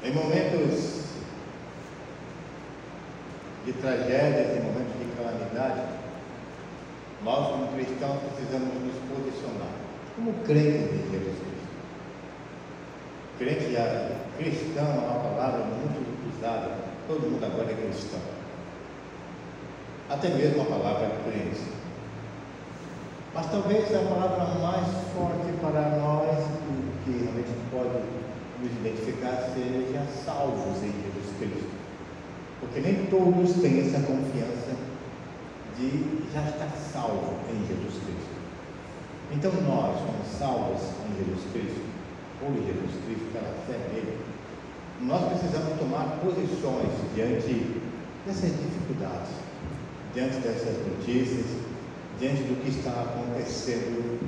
Em momentos de tragédias, em momentos de calamidade, nós, como cristãos, precisamos nos posicionar como crentes de Jesus Cristo. Cristão é uma palavra muito usada, todo mundo agora é cristão, até mesmo a palavra crente. Mas talvez a palavra mais forte para nós, que realmente pode nos identificar, seja salvos em Jesus Cristo, porque nem todos têm essa confiança de já estar salvo em Jesus Cristo. Então nós, como salvos em Jesus Cristo, ou em Jesus Cristo, pela fé nele, nós precisamos tomar posições diante dessas dificuldades, diante dessas notícias, diante do que está acontecendo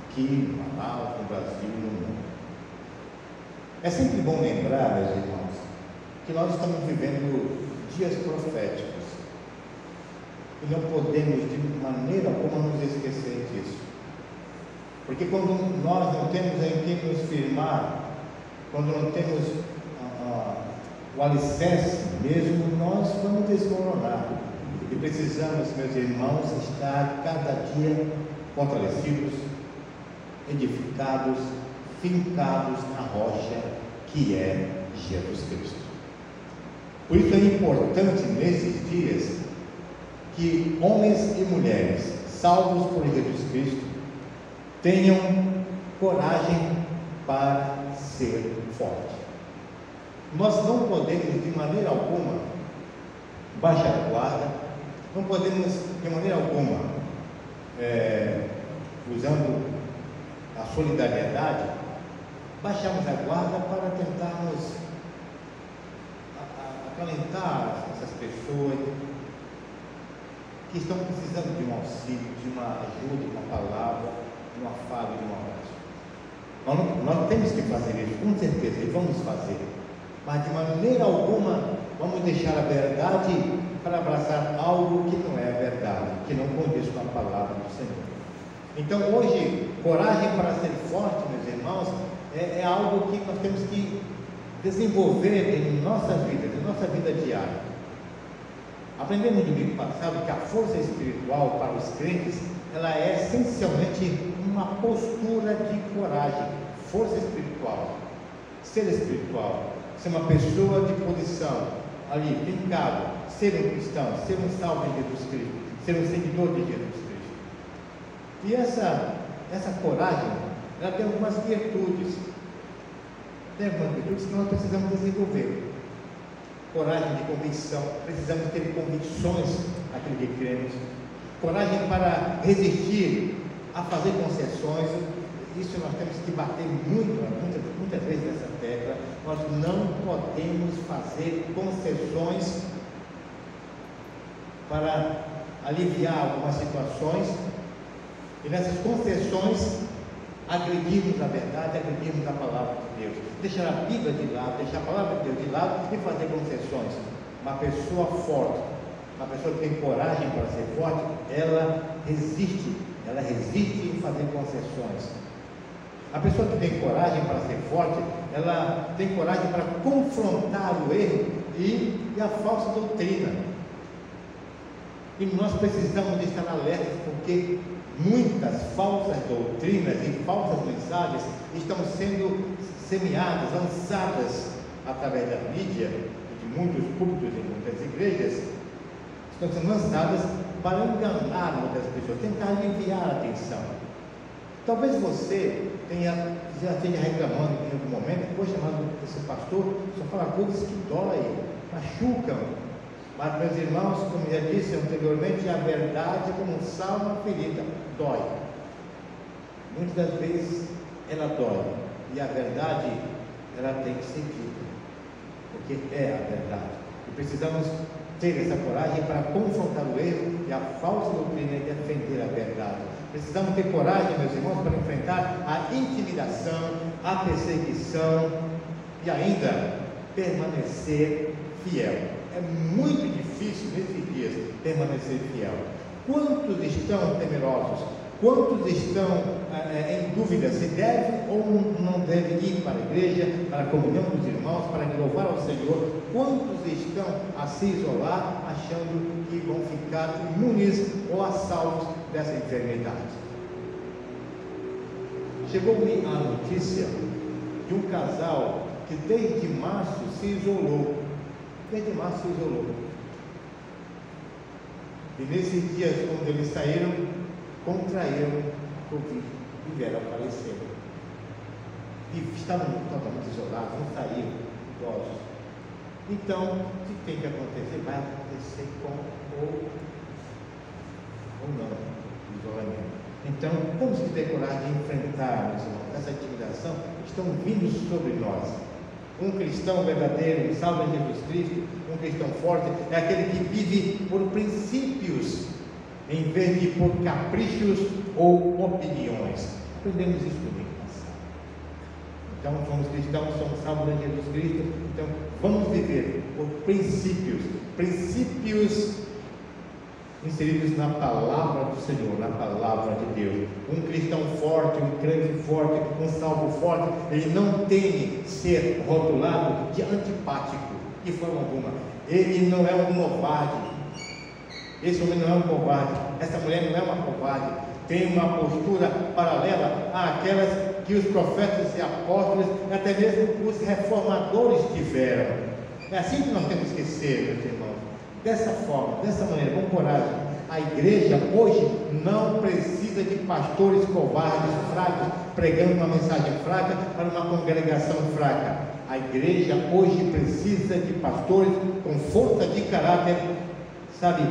aqui no Manaus, no Brasil e no mundo. É sempre bom lembrar, meus irmãos, que nós estamos vivendo dias proféticos e não podemos de maneira alguma nos esquecer disso, porque quando nós não temos em quem nos firmar, quando não temos o alicerce mesmo, nós vamos desmoronar. E precisamos, meus irmãos, estar cada dia fortalecidos, edificados, fincados na rocha que é Jesus Cristo. Por isso é importante nesses dias que homens e mulheres salvos por Jesus Cristo tenham coragem para ser fortes. Nós não podemos de maneira alguma baixar a guarda, não podemos de maneira alguma, usando a solidariedade, baixarmos a guarda para tentarmos acalentar essas pessoas que estão precisando de um auxílio, de uma ajuda, de uma palavra, de um afago, de um abraço. Nós temos que fazer isso, com certeza, e vamos fazer, mas de maneira alguma vamos deixar a verdade para abraçar algo que não é a verdade, que não condiz com a palavra do Senhor. Então hoje, coragem para ser forte, meus irmãos, é algo que nós temos que desenvolver em nossa vida diária. Aprendemos no domingo passado que a força espiritual para os crentes, ela é essencialmente uma postura de coragem. Força espiritual, ser espiritual, ser uma pessoa de posição ali, fincado, ser um cristão, ser um salvo em Jesus Cristo, ser um seguidor de Jesus Cristo. E essa coragem, ela tem algumas virtudes. Tem algumas virtudes que nós precisamos desenvolver. Coragem de convicção, precisamos ter convicções naquilo que cremos. Coragem para resistir a fazer concessões. Isso nós temos que bater muitas vezes nessa tecla. Nós não podemos fazer concessões para aliviar algumas situações, e nessas concessões agredirmos a verdade, agredirmos a palavra de Deus, deixar a Bíblia de lado, deixar a palavra de Deus de lado e fazer concessões. Uma pessoa forte, uma pessoa que tem coragem para ser forte, ela resiste em fazer concessões. A pessoa que tem coragem para ser forte, ela tem coragem para confrontar o erro e a falsa doutrina. E nós precisamos de estar alertas, porque muitas falsas doutrinas e falsas mensagens estão sendo semeadas, lançadas através da mídia, de muitos púlpitos e muitas igrejas, estão sendo lançadas para enganar muitas pessoas, tentar aliviar a atenção. Talvez você já esteja reclamando em algum momento: poxa, mas esse pastor só fala coisas que doem, machucam. Mas, meus irmãos, como já disse anteriormente, a verdade é como um sal na ferida, dói. Muitas das vezes ela dói, e a verdade, ela tem que ser dita, porque é a verdade. E precisamos ter essa coragem para confrontar o erro e a falsa doutrina e defender a verdade. Precisamos ter coragem, meus irmãos, para enfrentar a intimidação, a perseguição e ainda permanecer fiel. É muito difícil nesses dias permanecer fiel. Quantos estão temerosos? Quantos estão em dúvida se deve ou não deve ir para a igreja, para a comunhão dos irmãos, para louvar ao Senhor? Quantos estão a se isolar, achando que vão ficar imunes ou a salvos dessa enfermidade? Chegou-me a notícia de um casal que desde março se isolou. Desde março se isolou. E nesses dias, quando eles saíram, contraíram Covid e vieram a falecer. E estavam totalmente isolados, não saíram idosos. Então, o que tem que acontecer? Vai acontecer com ou não o isolamento. Então, temos que ter coragem de enfrentar, meus irmãos, essa intimidação estão vindo sobre nós. Um cristão verdadeiro, um salvo em Jesus Cristo, um cristão forte, é aquele que vive por princípios, em vez de por caprichos ou opiniões. Aprendemos isso no domingo passado. Então, somos cristãos, somos salvos em Jesus Cristo, então vamos viver por princípios, princípios inseridos na palavra do Senhor, na palavra de Deus. Um cristão forte, um crente forte, um salvo forte, ele não tem que ser rotulado de antipático, de forma alguma. Ele não é um covarde. Esse homem não é um covarde, essa mulher não é uma covarde, tem uma postura paralela àquelas que os profetas e apóstolos, até mesmo os reformadores tiveram. É assim que nós temos que ser, meus irmãos, dessa forma, dessa maneira, com coragem. A igreja hoje não precisa de pastores covardes, fracos, pregando uma mensagem fraca para uma congregação fraca. A igreja hoje precisa de pastores com força de caráter, sabe,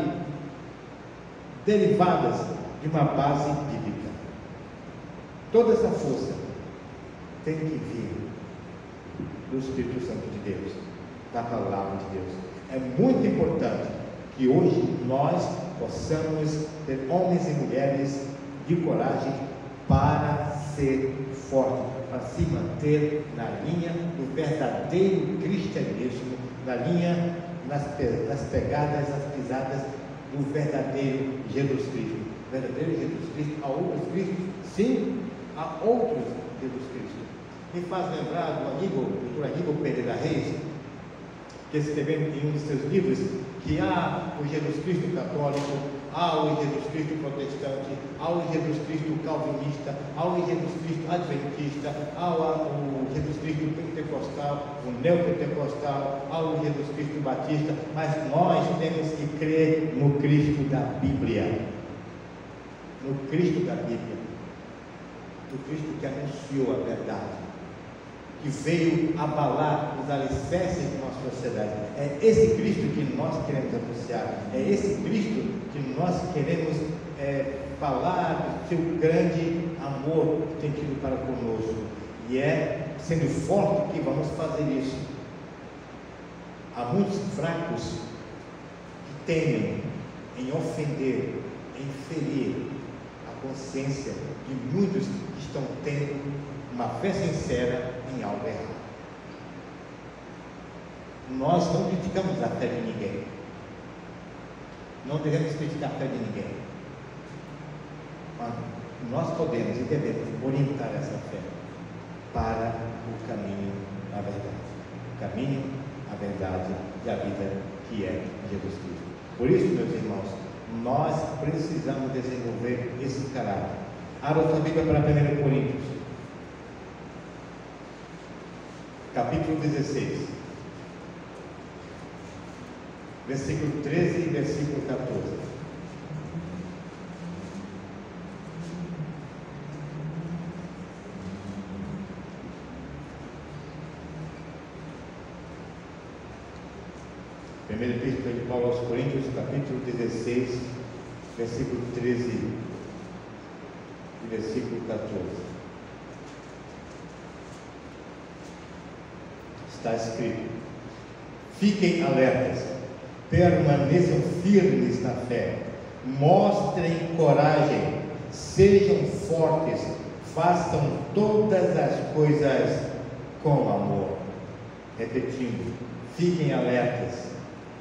derivadas de uma base bíblica. Toda essa força tem que vir do Espírito Santo de Deus, da palavra de Deus. É muito importante que hoje nós possamos ter homens e mulheres de coragem para ser fortes, para se manter na linha do verdadeiro cristianismo, na linha, nas pegadas, nas pisadas do verdadeiro Jesus Cristo. O verdadeiro Jesus Cristo. Há outros Cristos? Sim, há outros Jesus Cristo. Me faz lembrar do doutor Aníbal Pereira Reis, que escreveu em um de seus livros que há o Jesus Cristo católico, há o Jesus Cristo protestante, há o Jesus Cristo calvinista, há o Jesus Cristo adventista, há o Jesus Cristo pentecostal, o neopentecostal, há o Jesus Cristo batista, mas nós temos que crer no Cristo da Bíblia, no Cristo da Bíblia, no Cristo que anunciou a verdade, que veio abalar os alicerces de uma sociedade. É esse Cristo que nós queremos anunciar, é esse Cristo que nós queremos falar do seu grande amor que tem tido para conosco, e é sendo forte que vamos fazer isso. Há muitos fracos que temem em ofender, em ferir a consciência de muitos que estão tendo uma fé sincera em algo errado. Nós não criticamos a fé de ninguém, não devemos criticar a fé de ninguém, mas nós podemos e devemos orientar essa fé para o caminho da verdade, o caminho, a verdade e a vida que é Jesus Cristo. Por isso, meus irmãos, nós precisamos desenvolver esse caráter. Abra sua Bíblia para 1 Coríntios, capítulo 16, versículo 13 e versículo 14. Primeira Epístola de Paulo aos Coríntios, capítulo 16, versículo 13 e versículo 14. Está escrito: fiquem alertas, permaneçam firmes na fé, mostrem coragem, sejam fortes, façam todas as coisas com amor. Repetindo: fiquem alertas,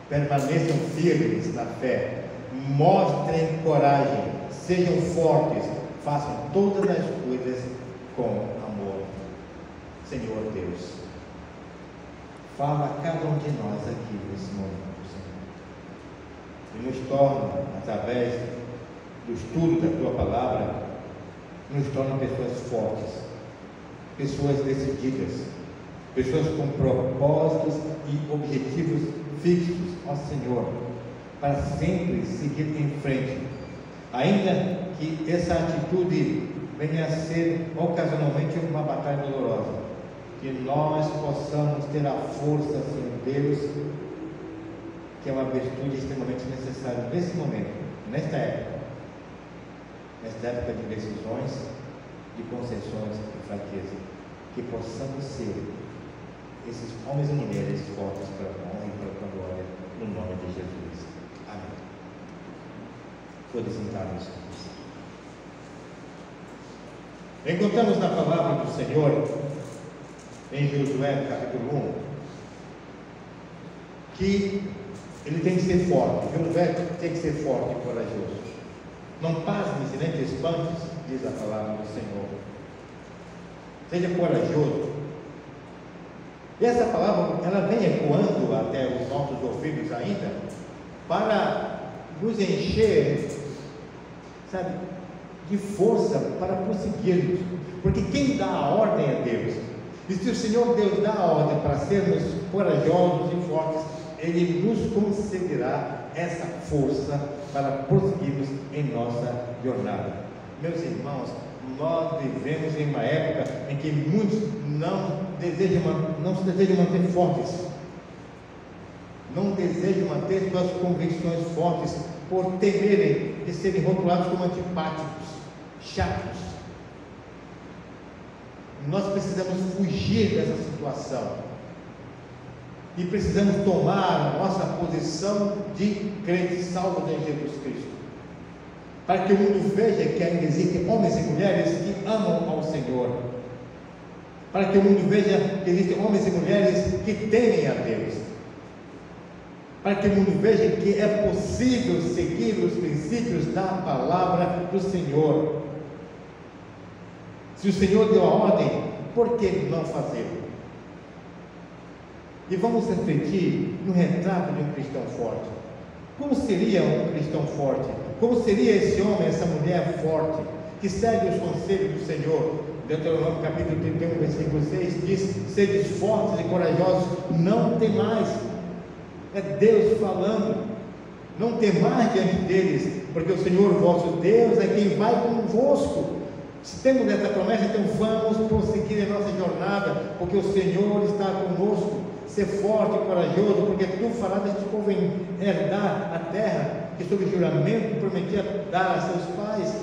permaneçam firmes na fé, mostrem coragem, sejam fortes, façam todas as coisas com amor. Senhor Deus, fala a cada um de nós aqui nesse momento, Senhor, e nos torna, através do estudo da Tua Palavra, nos torna pessoas fortes, pessoas decididas, pessoas com propósitos e objetivos fixos, ó Senhor, para sempre seguir em frente, ainda que essa atitude venha a ser ocasionalmente uma batalha dolorosa, que nós possamos ter a força, Senhor Deus, que é uma virtude extremamente necessária nesse momento, nesta época de decisões, de concessões e fraqueza, que possamos ser esses homens e mulheres fortes para a honra e para a glória, no nome de Jesus. Amém. Podem sentar-nos. Encontramos na palavra do Senhor, em Josué capítulo 1, que ele tem que ser forte. Josué tem que ser forte e corajoso. Não pasmes e nem te espantes, diz a palavra do Senhor. Seja corajoso. E essa palavra, ela vem ecoando até os nossos ouvidos ainda, para nos encher, sabe, de força para prosseguirmos. Porque quem dá a ordem é Deus. E se o Senhor Deus dá a ordem para sermos corajosos e fortes, Ele nos concederá essa força para prosseguirmos em nossa jornada. Meus irmãos, nós vivemos em uma época em que muitos não se desejam manter fortes, não desejam manter suas convicções fortes, por temerem de serem rotulados como antipáticos, chatos. Nós precisamos fugir dessa situação e precisamos tomar a nossa posição de crentes salvos em Jesus Cristo, para que o mundo veja que ainda existem homens e mulheres que amam ao Senhor, para que o mundo veja que existem homens e mulheres que temem a Deus, para que o mundo veja que é possível seguir os princípios da palavra do Senhor. Se o Senhor deu a ordem, por que não fazê-lo? E vamos refletir no retrato de um cristão forte. Como seria um cristão forte? Como seria esse homem, essa mulher forte, que segue os conselhos do Senhor? Deuteronômio capítulo 31, versículo 6 diz: sedes fortes e corajosos, não temais. É Deus falando. Não temais diante deles, porque o Senhor vosso Deus é quem vai convosco. Se temos essa promessa, então vamos prosseguir a nossa jornada, porque o Senhor está conosco. Ser forte e corajoso, porque tu farás este povo herdar a terra que sob juramento prometia dar a seus pais.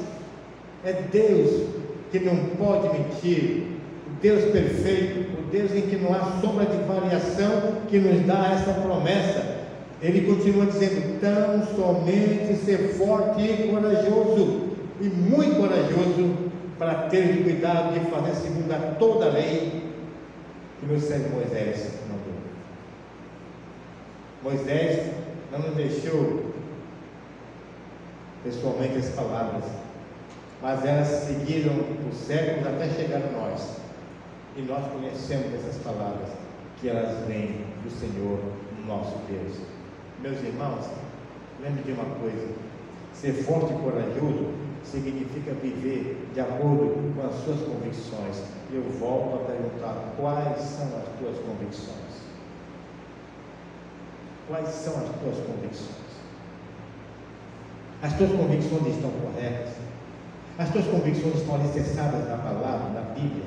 É Deus que não pode mentir, o Deus perfeito, o Deus em que não há sombra de variação, que nos dá essa promessa. Ele continua dizendo: tão somente ser forte e corajoso, e muito corajoso, para ter cuidado de fazer segundo a toda a lei que meu servo Moisés mandou. Moisés não nos deixou pessoalmente as palavras, mas elas seguiram os séculos até chegar a nós, e nós conhecemos essas palavras, que elas vêm do Senhor, nosso Deus. Meus irmãos, lembre de uma coisa: ser forte e corajoso significa viver de acordo com as suas convicções. Eu volto a perguntar: quais são as tuas convicções? Quais são as tuas convicções? As tuas convicções estão corretas? As tuas convicções estão alicerçadas na palavra, na Bíblia,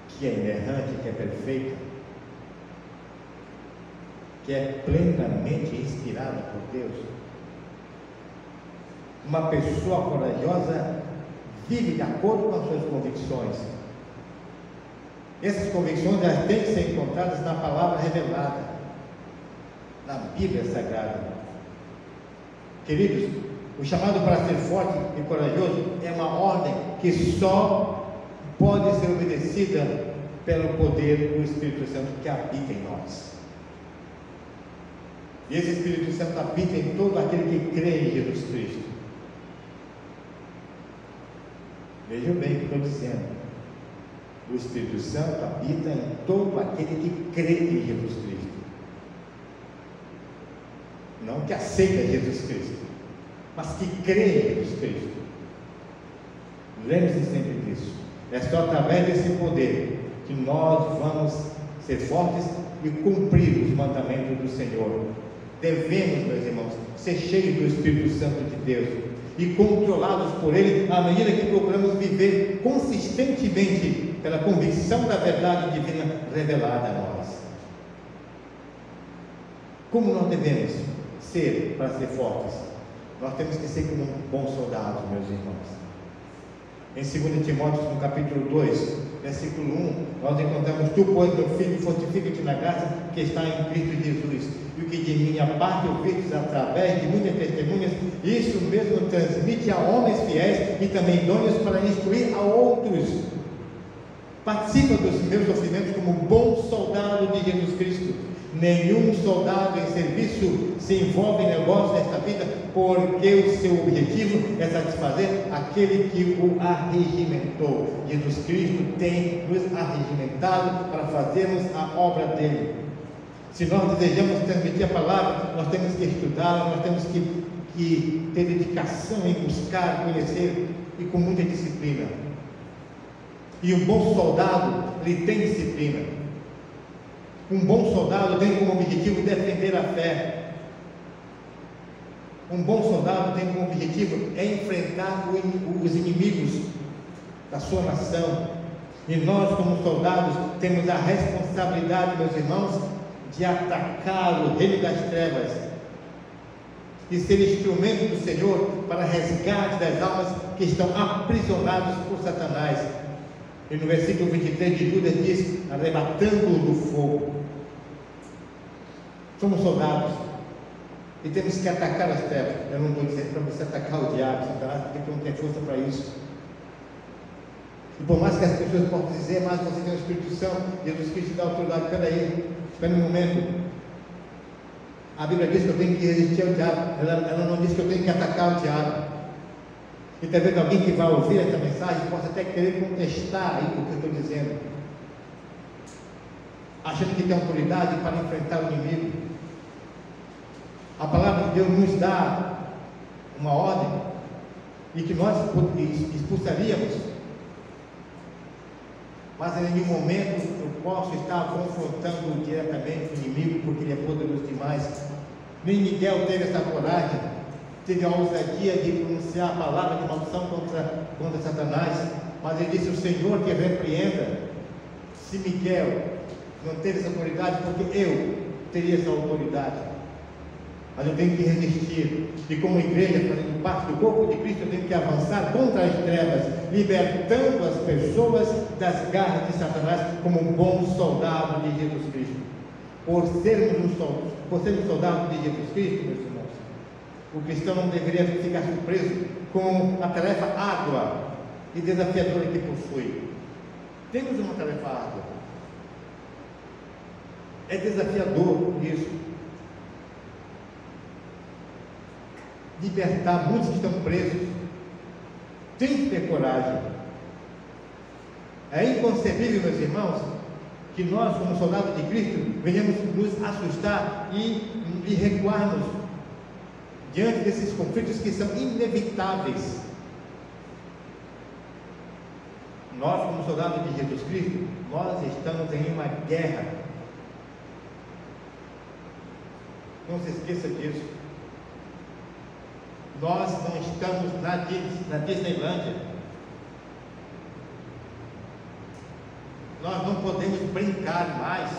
que é inerrante, que é perfeita, que é plenamente inspirada por Deus? Uma pessoa corajosa vive de acordo com as suas convicções. Essas convicções, elas têm que ser encontradas na palavra revelada, na Bíblia Sagrada. Queridos, o chamado para ser forte e corajoso é uma ordem que só pode ser obedecida pelo poder do Espírito Santo que habita em nós. E esse Espírito Santo habita em todo aquele que crê em Jesus Cristo. Vejam bem o que estou dizendo. O Espírito Santo habita em todo aquele que crê em Jesus Cristo. Não que aceita Jesus Cristo, mas que crê em Jesus Cristo. Lembre-se sempre disso. É só através desse poder que nós vamos ser fortes e cumprir os mandamentos do Senhor. Devemos, meus irmãos, ser cheios do Espírito Santo de Deus e controlados por Ele, à medida que procuramos viver consistentemente pela convicção da verdade divina revelada a nós. Como nós devemos ser para ser fortes? Nós temos que ser como bons soldados, meus irmãos. Em 2 Timóteo, no capítulo 2, versículo 1, nós encontramos: tu, pois, meu filho, fortifica-te na graça que está em Cristo Jesus, e o que de minha parte ouvistes através de muitas testemunhas, isso mesmo transmite a homens fiéis e também idôneos para instruir a outros. Participa dos meus sofrimentos como bom soldado de Jesus Cristo. Nenhum soldado em serviço se envolve em negócios desta vida, porque o seu objetivo é satisfazer aquele que o arregimentou. Jesus Cristo tem nos arregimentado para fazermos a obra dele. Se nós desejamos transmitir a palavra, nós temos que estudá-la, nós temos que ter dedicação em buscar, conhecer e com muita disciplina. E um bom soldado, ele tem disciplina. Um bom soldado tem como objetivo defender a fé. Um bom soldado tem como objetivo enfrentar os inimigos da sua nação. E nós, como soldados, temos a responsabilidade, meus irmãos, de atacar o reino das trevas e ser instrumento do Senhor para resgate das almas que estão aprisionadas por Satanás. E no versículo 23 de Judas diz: arrebatando-o do fogo. Somos soldados e temos que atacar as trevas. Eu não estou dizendo para você atacar o diabo, Satanás, porque não tem força para isso. E por mais que as pessoas possam dizer: mas você tem o Espírito Santo, Jesus Cristo dá autoridade. Espera um momento. A Bíblia diz que eu tenho que resistir ao diabo, ela não diz que eu tenho que atacar o diabo. E talvez alguém que vai ouvir essa mensagem possa até querer contestar aí o que eu estou dizendo, achando que tem autoridade para enfrentar o inimigo. A palavra de Deus nos dá uma ordem e que nós expulsaríamos, mas em nenhum momento eu posso estar confrontando diretamente o inimigo, porque ele é poderoso demais. Nem Miguel teve essa coragem, teve a ousadia de pronunciar a palavra de maldição contra Satanás, mas ele disse: o Senhor que repreenda. Se Miguel não teve essa autoridade, porque eu teria essa autoridade. Mas eu tenho que resistir, e como igreja, fazendo parte do corpo de Cristo, eu tenho que avançar contra as trevas, libertando as pessoas das garras de Satanás, como um bom soldado de Jesus Cristo. Por sermos um soldado de Jesus Cristo, meus irmãos, o cristão não deveria ficar surpreso com a tarefa árdua e desafiadora que possui. Temos uma tarefa árdua. É desafiador isso. Libertar muitos que estão presos. Tem que ter coragem. É inconcebível, meus irmãos, que nós, como soldados de Cristo, venhamos nos assustar e recuarmos diante desses conflitos que são inevitáveis. Nós, como soldados de Jesus Cristo, nós estamos em uma guerra. Não se esqueça disso. Nós não estamos na Disneylândia. Nós não podemos brincar mais.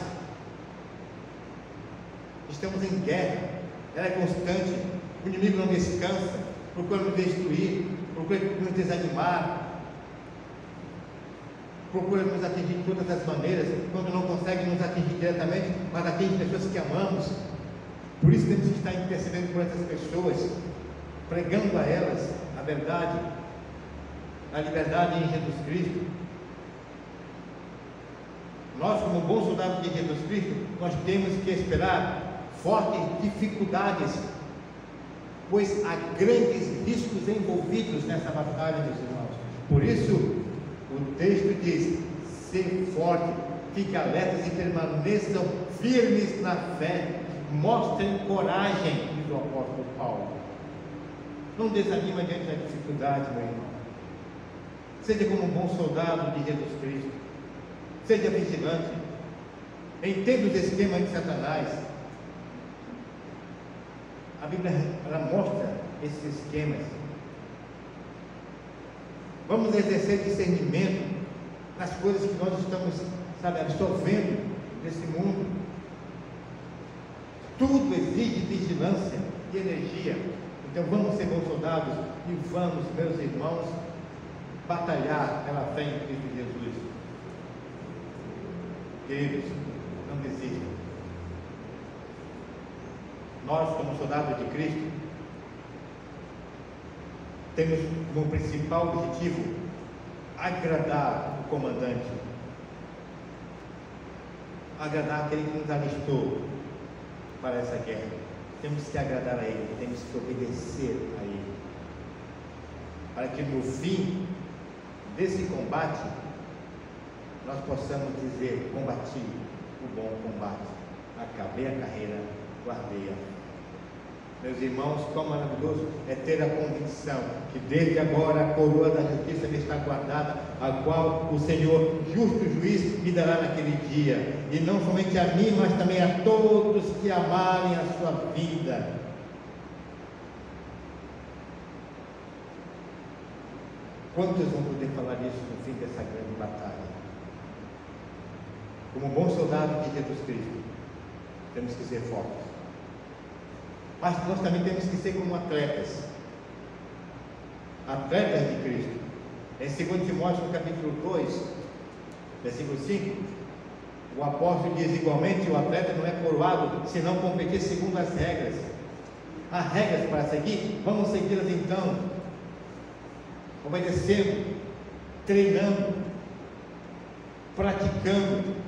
Estamos em guerra. Ela é constante. O inimigo não descansa, procura nos destruir, procura nos desanimar, procura nos atingir de todas as maneiras. Quando não consegue nos atingir diretamente, mas atinge pessoas que amamos. Por isso temos que estar intercedendo por essas pessoas, pregando a elas a verdade, a liberdade em Jesus Cristo. Nós, como bons soldados de Jesus Cristo, nós temos que esperar fortes dificuldades, pois há grandes riscos envolvidos nessa batalha, meus irmãos. Por isso, o texto diz: ser forte, fiquem alertas e permaneçam firmes na fé, mostrem coragem, diz o apóstolo Paulo. Não desanima diante da dificuldade, meu irmão. Seja como um bom soldado de Jesus Cristo. Seja vigilante. Entenda os esquemas de Satanás. A Bíblia, ela mostra esses esquemas. Vamos exercer discernimento nas coisas que nós estamos, absorvendo nesse mundo. Tudo exige vigilância e energia. Então vamos ser bons soldados e vamos, meus irmãos, batalhar pela fé em Cristo Jesus. Queridos, não desistam. Nós, como soldados de Cristo, temos como principal objetivo agradar o comandante, agradar aquele que nos alistou para essa guerra. Temos que agradar a Ele, temos que obedecer a Ele, para que no fim desse combate nós possamos dizer: combati o bom combate, acabei a carreira, guardei a fé. Meus irmãos, quão maravilhoso é ter a convicção que desde agora a coroa da justiça me está guardada, a qual o Senhor, justo juiz, me dará naquele dia, e não somente a mim, mas também a todos que amarem a sua vida. Quantos vão poder falar isso no fim dessa grande batalha? Como bom soldado de Jesus Cristo, temos que ser fortes. Mas nós também temos que ser como atletas de Cristo. Em 2 Timóteo, no capítulo 2, versículo 5, o apóstolo diz: igualmente o atleta não é coroado se não competir segundo as regras. Há regras para seguir, vamos segui-las então, obedecendo, treinando, praticando.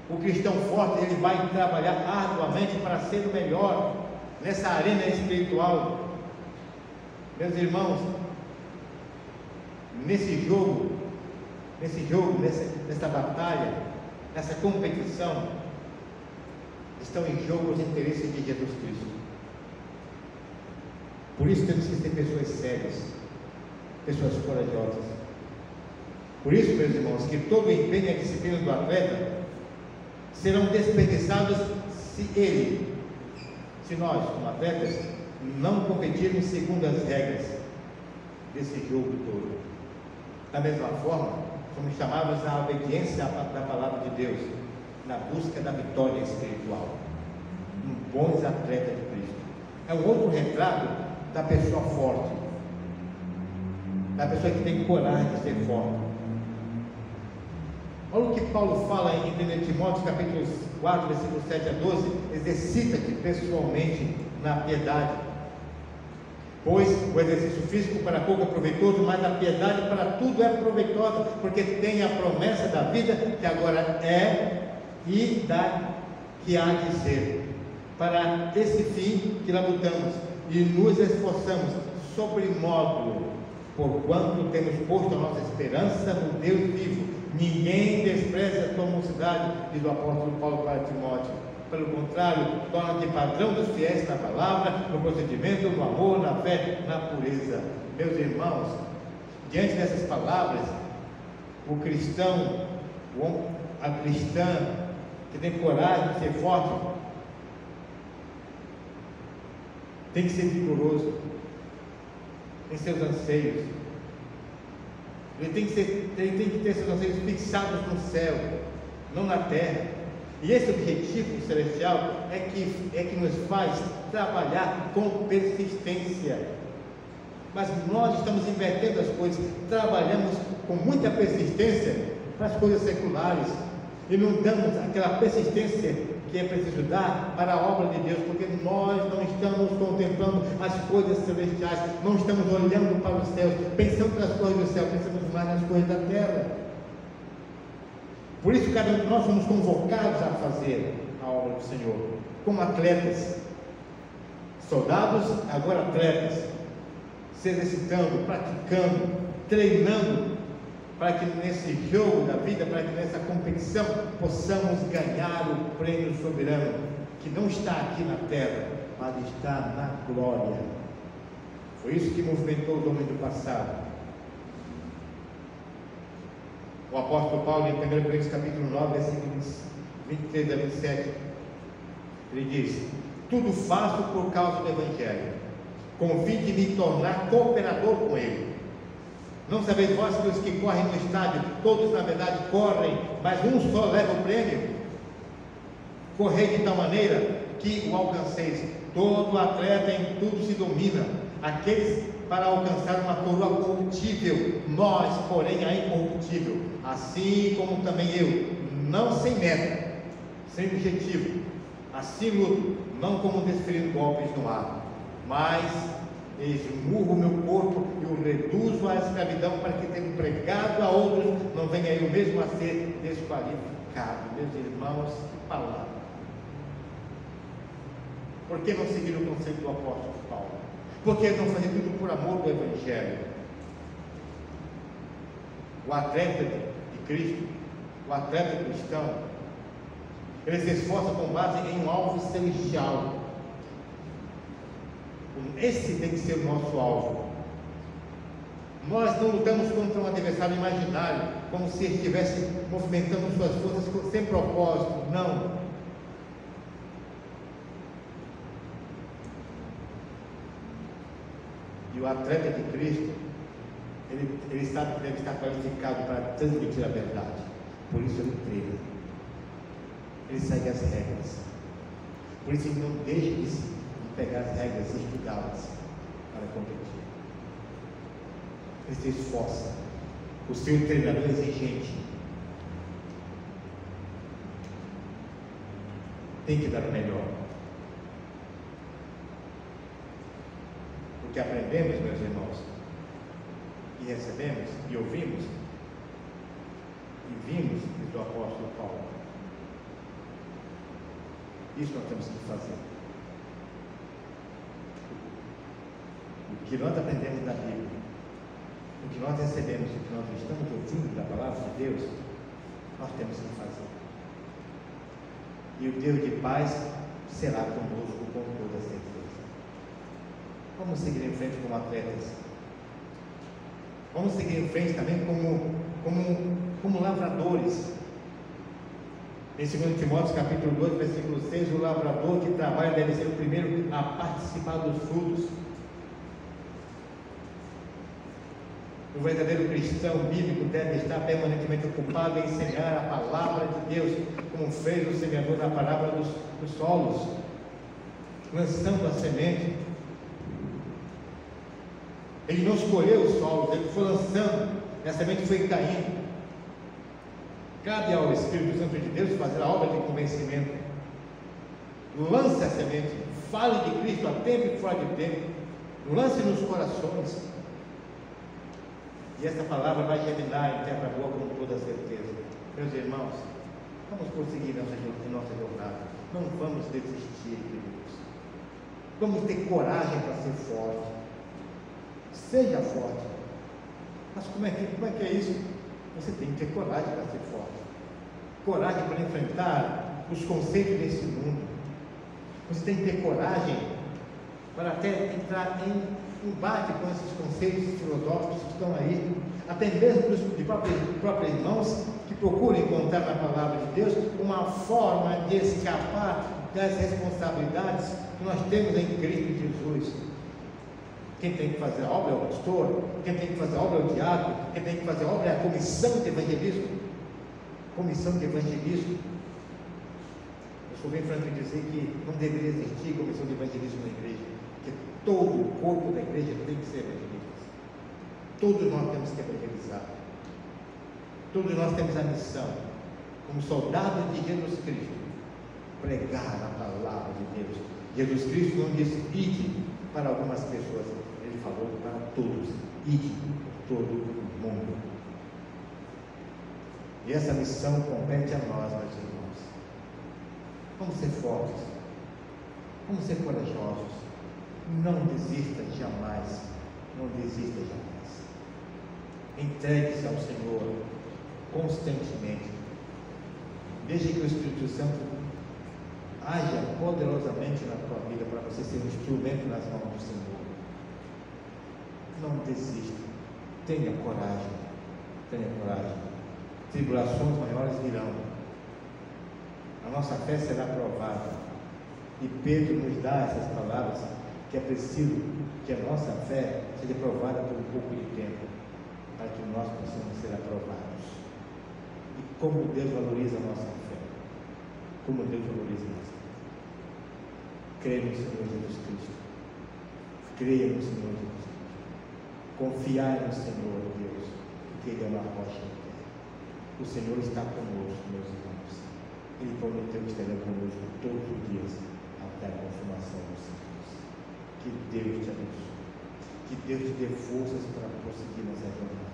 O cristão forte, ele vai trabalhar arduamente para ser o melhor nessa arena espiritual. Meus irmãos, nessa batalha, nessa competição, estão em jogo os interesses de Jesus Cristo. Por isso temos que ser pessoas sérias, pessoas corajosas. Por isso, meus irmãos, que todo o empenho e a disciplina do atleta serão desperdiçados se nós, como atletas, não competirmos segundo as regras desse jogo todo. Da mesma forma, somos chamados à obediência da palavra de Deus, na busca da vitória espiritual. Bons atletas de Cristo. É um outro retrato da pessoa forte, da pessoa que tem coragem de ser forte. Olha o que Paulo fala em 1 Timóteo, capítulo 4, versículos 7 a 12: exercita-te pessoalmente na piedade, pois o exercício físico para pouco é proveitoso, mas a piedade para tudo é proveitosa, porque tem a promessa da vida que agora é e da que há de ser. Para esse fim que labutamos e nos esforçamos sobremodo, porquanto temos posto a nossa esperança no Deus vivo. Ninguém despreza a tua mocidade, diz o apóstolo Paulo para Timóteo. Pelo contrário, torna-te padrão dos fiéis na palavra, no procedimento, no amor, na fé, na pureza. Meus irmãos, diante dessas palavras, o cristão, a cristã que tem coragem de ser forte, tem que ser vigoroso em seus anseios. Ele tem que ter seus anseios fixados no céu, não na terra. E esse objetivo celestial é que nos faz trabalhar com persistência. Mas nós estamos invertendo as coisas, trabalhamos com muita persistência para as coisas seculares e não damos aquela persistência que é preciso dar para a obra de Deus, porque nós não estamos contemplando as coisas celestiais, não estamos olhando para os céus, pensando nas coisas do céu, pensamos mais nas coisas da terra. Por isso cada um de nós somos convocados a fazer a obra do Senhor, como atletas, soldados, agora atletas, se exercitando, praticando, treinando para que nesse jogo da vida, para que nessa competição possamos ganhar o prêmio soberano, que não está aqui na terra, mas está na glória. Foi isso que movimentou os homens do passado. O apóstolo Paulo, em 1 Coríntios capítulo 9, versículos 23 a 27, ele diz: tudo faço por causa do Evangelho, com o fim de me tornar cooperador com ele. Não sabeis vós que os que correm no estádio, todos na verdade correm, mas um só leva o prêmio? Correi de tal maneira que o alcanceis. Todo atleta em tudo se domina, aqueles para alcançar uma coroa corruptível, nós, porém, a incorruptível. Assim como também eu, não sem meta, sem objetivo, assim luto, não como desferindo golpes no ar, mas esmurro o meu corpo e o reduzo à escravidão, para que, tendo pregado a outros, não venha eu mesmo a ser desqualificado. Meus irmãos, que palavra! Por que não seguir o conselho do apóstolo Paulo? Por que não fazer tudo por amor do Evangelho? O atleta de Cristo, o atleta cristão, ele se esforça com base em um alvo celestial. Esse tem que ser o nosso alvo. Nós não lutamos contra um adversário imaginário, como se estivesse movimentando suas forças sem propósito. Não. E o atleta de Cristo, ele sabe que deve estar qualificado para transmitir a verdade. Por isso ele treina. Ele segue as regras. Por isso ele não deixa de pegar as regras e estudá-las para competir. Ele se esforça. O seu treinador é exigente. Tem que dar o melhor. O que aprendemos, meus irmãos, e recebemos, e ouvimos, e vimos do apóstolo Paulo. Isso nós temos que fazer. O que nós aprendemos da Bíblia, o que nós recebemos, o que nós estamos ouvindo da palavra de Deus, nós temos que fazer. E o Deus de paz será conosco com toda certeza. Vamos seguir em frente como atletas. Vamos seguir em frente também como lavradores. Em 2 Timóteo capítulo 2, versículo 6, o lavrador que trabalha deve ser o primeiro a participar dos frutos. O verdadeiro cristão bíblico deve estar permanentemente ocupado em semear a palavra de Deus, como fez o semeador na parábola dos solos, lançando a semente. Ele não escolheu os solos, ele foi lançando, e a semente foi caindo. Cabe ao Espírito Santo de Deus fazer a obra de convencimento. Lance a semente, fale de Cristo a tempo e fora de tempo, lance nos corações, e essa palavra vai germinar em terra boa com toda certeza. Meus irmãos, vamos prosseguir nossa jornada, não vamos desistir, queridos. Vamos ter coragem para ser forte. Seja forte. Mas como é que é isso? Você tem que ter coragem para ser forte. Coragem para enfrentar os conceitos desse mundo. Você tem que ter coragem para até entrar em embate com esses conceitos filosóficos que estão aí, até mesmo de próprios irmãos que procuram encontrar na palavra de Deus uma forma de escapar das responsabilidades que nós temos em Cristo Jesus. Quem tem que fazer a obra é o pastor, quem tem que fazer a obra é o diácono, quem tem que fazer a obra é a comissão de evangelismo. Comissão de evangelismo. Eu sou bem franco em dizer que não deveria existir comissão de evangelismo na igreja, porque todo o corpo da igreja tem que ser evangelista. Todos nós temos que evangelizar. Todos nós temos a missão, como soldados de Jesus Cristo, pregar a palavra de Deus. Jesus Cristo não disse ide para algumas pessoas, ele falou para todos, ide por todo o mundo. E essa missão compete a nós, meus irmãos. Vamos ser fortes, vamos ser corajosos, não desista jamais, não desista jamais. Entregue-se ao Senhor constantemente. Deixe que o Espírito Santo haja poderosamente na tua vida para você ser um instrumento nas mãos do Senhor. Não desista. Tenha coragem. Tenha coragem. Tribulações maiores virão. A nossa fé será provada. E Pedro nos dá essas palavras, que é preciso que a nossa fé seja provada por um pouco de tempo, para que nós possamos ser aprovados. E como Deus valoriza a nossa fé. Como Deus valoriza a nossa fé. Creia no Senhor Jesus Cristo. Creia no Senhor Jesus Cristo. Confiar no Senhor Deus, porque Ele é uma rocha em terra. O Senhor está conosco, meus irmãos. Ele prometeu que estaria conosco todos os dias, até a consumação dos séculos. Que Deus te abençoe. Que Deus te dê forças para prosseguir nessa jornada.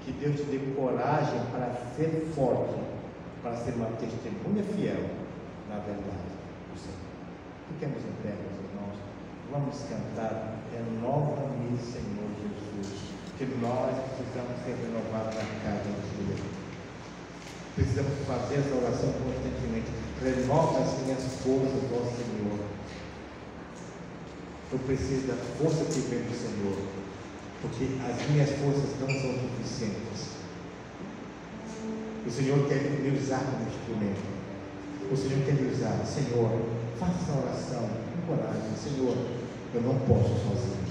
Que Deus te dê coragem para ser forte, para ser uma testemunha fiel na verdade do Senhor. Fiquemos em pé, meus irmãos. Vamos cantar Renova-me, Senhor Jesus. Que nós precisamos ser renovados na casa do Senhor. Precisamos fazer essa oração constantemente. Renova as minhas forças, ó Senhor. Eu preciso da força que vem do Senhor, porque as minhas forças não são suficientes. O Senhor quer me usar como instrumento. O Senhor quer me usar. Senhor, faça essa oração com coragem. Senhor, eu não posso sozinho.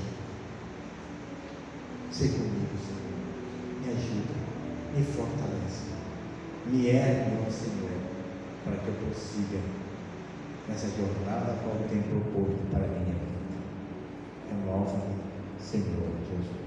Sei comigo, Senhor. Me ajuda, me fortalece. Me ergue, ó Senhor, para que eu prossiga nessa jornada qual tem proposto para a minha vida. Renova-me, Senhor Jesus.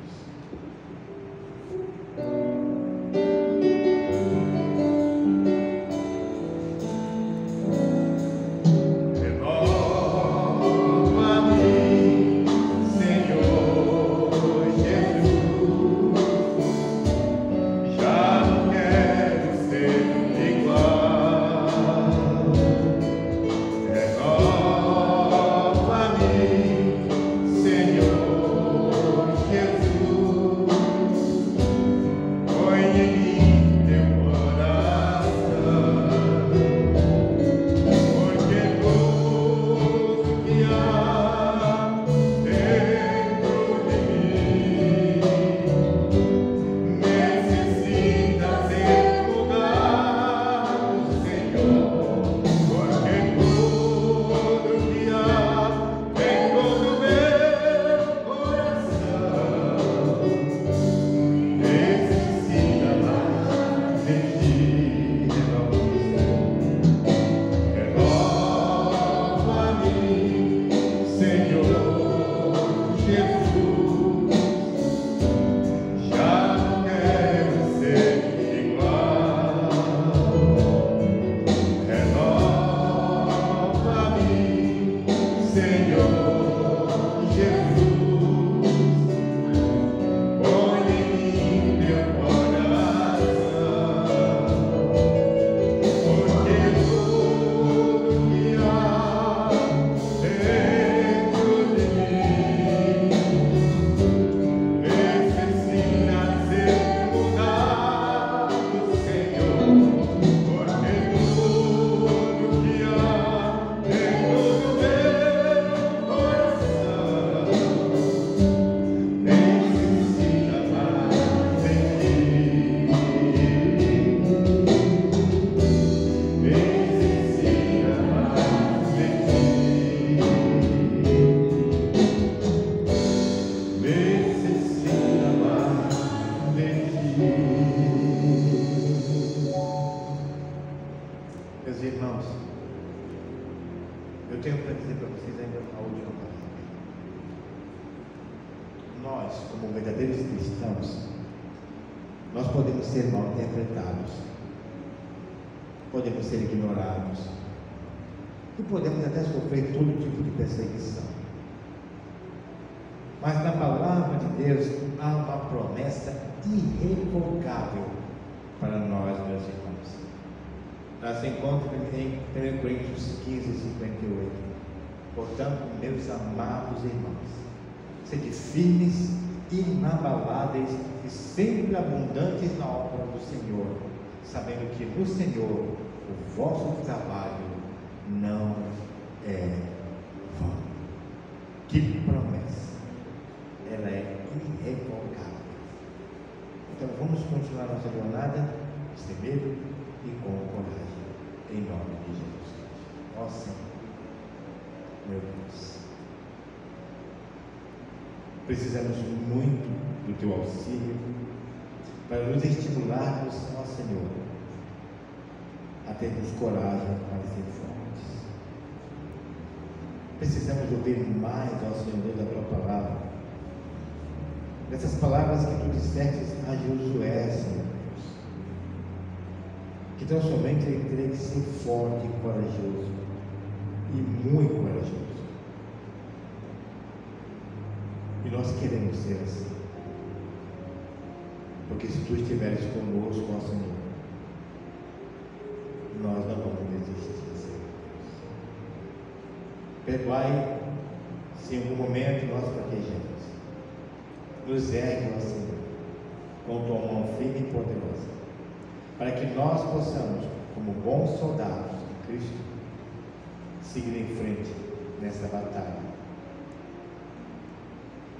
Nós podemos ser mal interpretados, podemos ser ignorados e podemos até sofrer todo tipo de perseguição. Mas na palavra de Deus há uma promessa irrevogável para nós, meus irmãos. Ela se encontra em 1 Coríntios 15, 58. Portanto, meus amados irmãos, sede firmes inabaláveis e sempre abundantes na obra do Senhor, sabendo que no Senhor o vosso trabalho não é vão. Que promessa! Ela é irrevogável. Então vamos continuar nossa jornada sem medo e com coragem, em nome de Jesus Cristo. Ó Senhor, meu Deus, precisamos muito do teu auxílio para nos estimularmos, ó Senhor, a termos coragem para ser fortes. Precisamos ouvir mais, ó Senhor Deus, da tua palavra. Essas palavras que tu disseste a Josué, Senhor Deus, que tão somente ele teria que ser forte e corajoso, e muito corajoso. E nós queremos ser assim, porque se tu estiveres conosco, ó Senhor, nós não vamos desistir, Senhor Deus. Perdoai se em algum momento nós fraquejamos. Nos ergue, ó Senhor, com tua mão firme e poderosa, para que nós possamos, como bons soldados de Cristo, seguir em frente nessa batalha,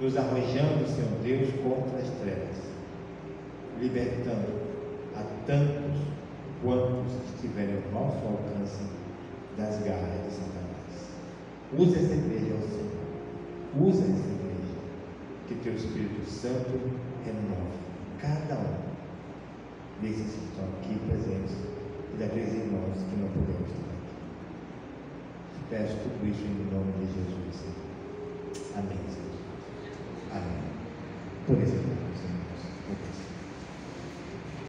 nos arrojando, Senhor Deus, contra as trevas, libertando a tantos quantos estiverem ao nosso alcance das garras de Satanás. Usa essa igreja, ó Senhor, usa essa igreja, que teu Espírito Santo renove cada um desses que estão aqui presentes e daqueles irmãos que não podemos estar aqui. Te peço tudo isso em nome de Jesus, Senhor. Amém, Senhor. Amém. Por isso, irmãos.